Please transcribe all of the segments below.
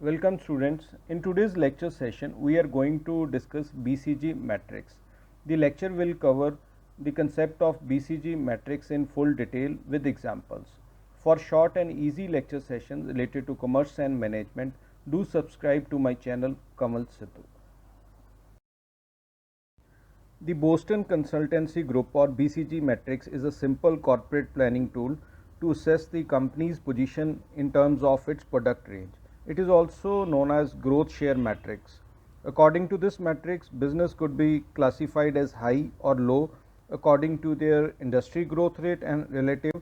Welcome students. In today's lecture session, we are going to discuss BCG Matrix. The lecture will cover the concept of BCG Matrix in full detail with examples. For short and easy lecture sessions related to commerce and management, do subscribe to my channel Kanwal Sidhu. The Boston Consultancy Group or BCG Matrix is a simple corporate planning tool to assess the company's position in terms of its product range. It is also known as growth share matrix. According to this matrix, business could be classified as high or low according to their industry growth rate and relative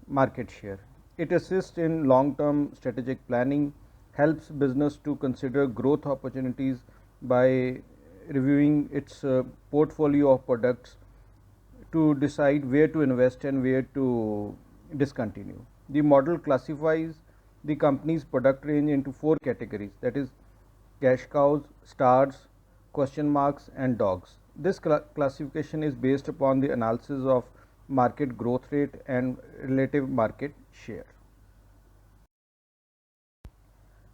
market share. It assists in long-term strategic planning, helps business to consider growth opportunities by reviewing its portfolio of products to decide where to invest and where to discontinue. The model classifies the company's product range into four categories, that is cash cows, stars, question marks and dogs. This classification is based upon the analysis of market growth rate and relative market share.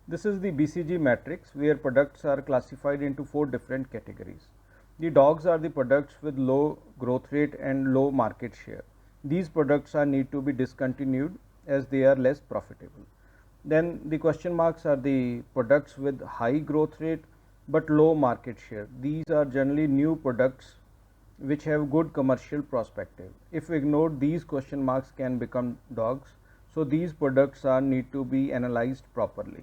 This is the BCG matrix where products are classified into four different categories. The dogs are the products with low growth rate and low market share. These products are need to be discontinued as they are less profitable. Then the question marks are the products with high growth rate but low market share. These are generally new products which have good commercial perspective. If ignored, these question marks can become dogs. So these products are need to be analyzed properly.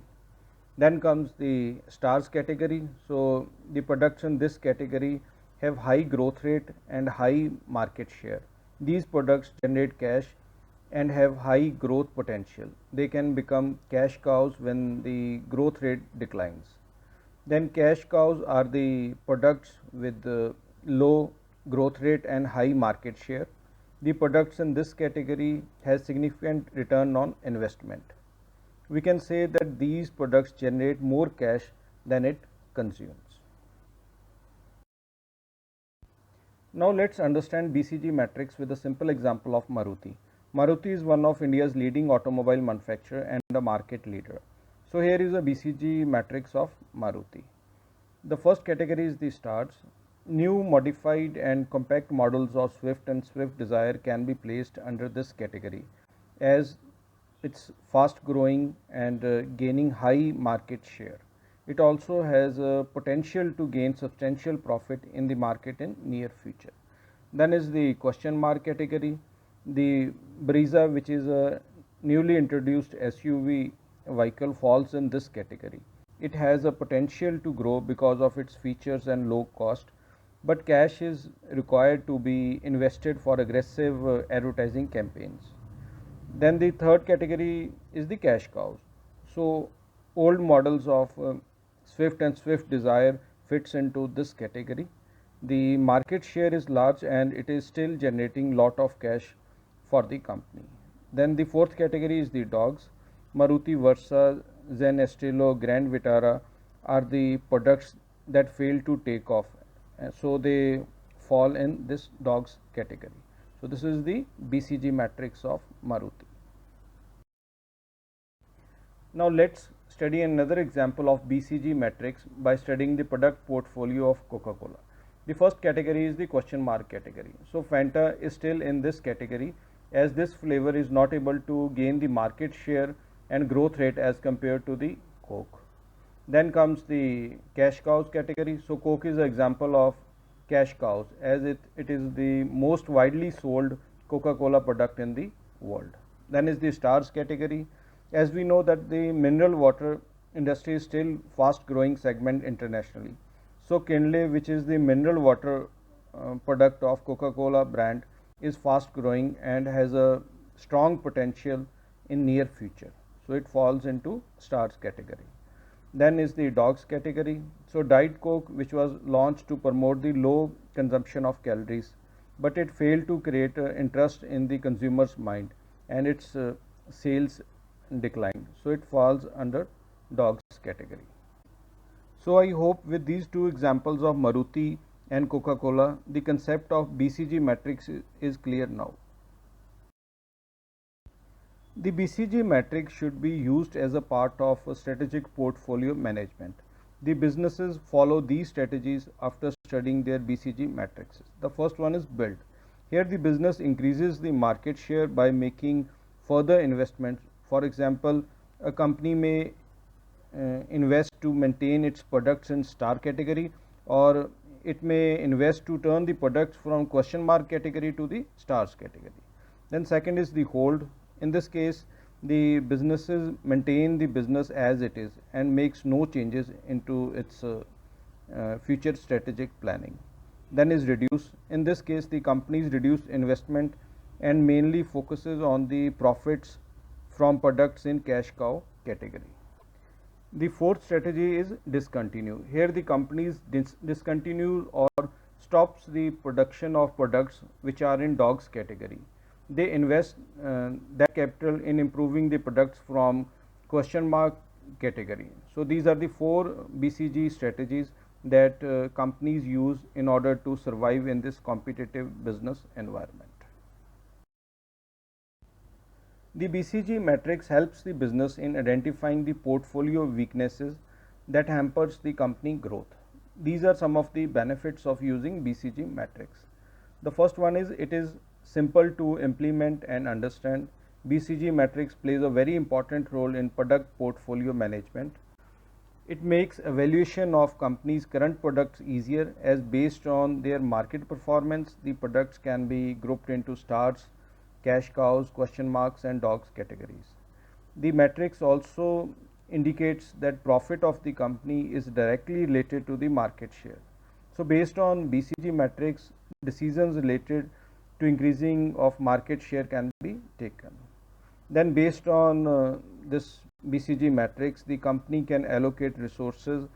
Then comes the stars category. So the products in this category have high growth rate and high market share. These products generate cash and have high growth potential. They can become cash cows when the growth rate declines. Then cash cows are the products with low growth rate and high market share. The products in this category has significant return on investment. We can say that these products generate more cash than it consumes. Now let's understand BCG matrix with a simple example of Maruti. Maruti is one of India's leading automobile manufacturer and a market leader. So here is a BCG matrix of Maruti. The first category is the stars. New, modified and compact models of Swift and Swift Desire can be placed under this category as it's fast growing and gaining high market share. It also has a potential to gain substantial profit in the market in near future. Then is the question mark category. The Brezza, which is a newly introduced SUV vehicle, falls in this category. It has a potential to grow because of its features and low cost, but cash is required to be invested for aggressive advertising campaigns. Then the third category is the cash cows. So old models of Swift and Swift Desire fits into this category. The market share is large and it is still generating lot of cash for the company. Then the fourth category is the dogs. Maruti Versa, Zen Estilo, Grand Vitara are the products that fail to take off. So they fall in this dogs category. So this is the BCG matrix of Maruti. Now let's study another example of BCG matrix by studying the product portfolio of Coca-Cola. The first category is the question mark category. So Fanta is still in this category as this flavor is not able to gain the market share and growth rate as compared to the Coke. Then comes the cash cows category. So Coke is an example of cash cows as it is the most widely sold Coca-Cola product in the world. Then is the stars category. As we know that the mineral water industry is still fast growing segment internationally. So Kinley, which is the mineral water product of Coca-Cola brand, is fast growing and has a strong potential in near future. So it falls into stars category. Then is the dogs category. So Diet Coke, which was launched to promote the low consumption of calories, but it failed to create interest in the consumer's mind and its sales declined. So it falls under dogs category. So I hope with these two examples of Maruti and Coca-Cola, the concept of BCG matrix is clear now. The BCG matrix should be used as a part of a strategic portfolio management. The businesses follow these strategies after studying their BCG matrices. The first one is build. Here the business increases the market share by making further investments. For example, a company may invest to maintain its products in star category, or it may invest to turn the products from question mark category to the stars category. Then second is the hold. In this case, the businesses maintain the business as it is and makes no changes into its future strategic planning. Then is reduce. In this case, the companies reduce investment and mainly focuses on the profits from products in cash cow category. The fourth strategy is discontinue. Here the companies discontinue or stops the production of products which are in dogs category. They invest that capital in improving the products from question mark category. So these are the four BCG strategies that companies use in order to survive in this competitive business environment. The BCG matrix helps the business in identifying the portfolio weaknesses that hampers the company growth. These are some of the benefits of using BCG matrix. The first one is it is simple to implement and understand. BCG matrix plays a very important role in product portfolio management. It makes evaluation of companies' current products easier, as based on their market performance, the products can be grouped into stars, cash cows, question marks and dogs categories. The matrix also indicates that profit of the company is directly related to the market share. So based on BCG matrix, decisions related to increasing of market share can be taken. Then based on this BCG matrix, the company can allocate resources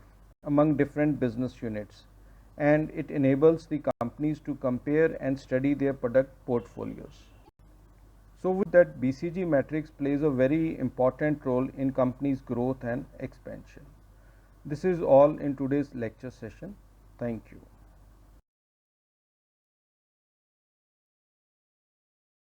among different business units, and it enables the companies to compare and study their product portfolios. So with that, BCG matrix plays a very important role in companies' growth and expansion. This is all in today's lecture session. Thank you.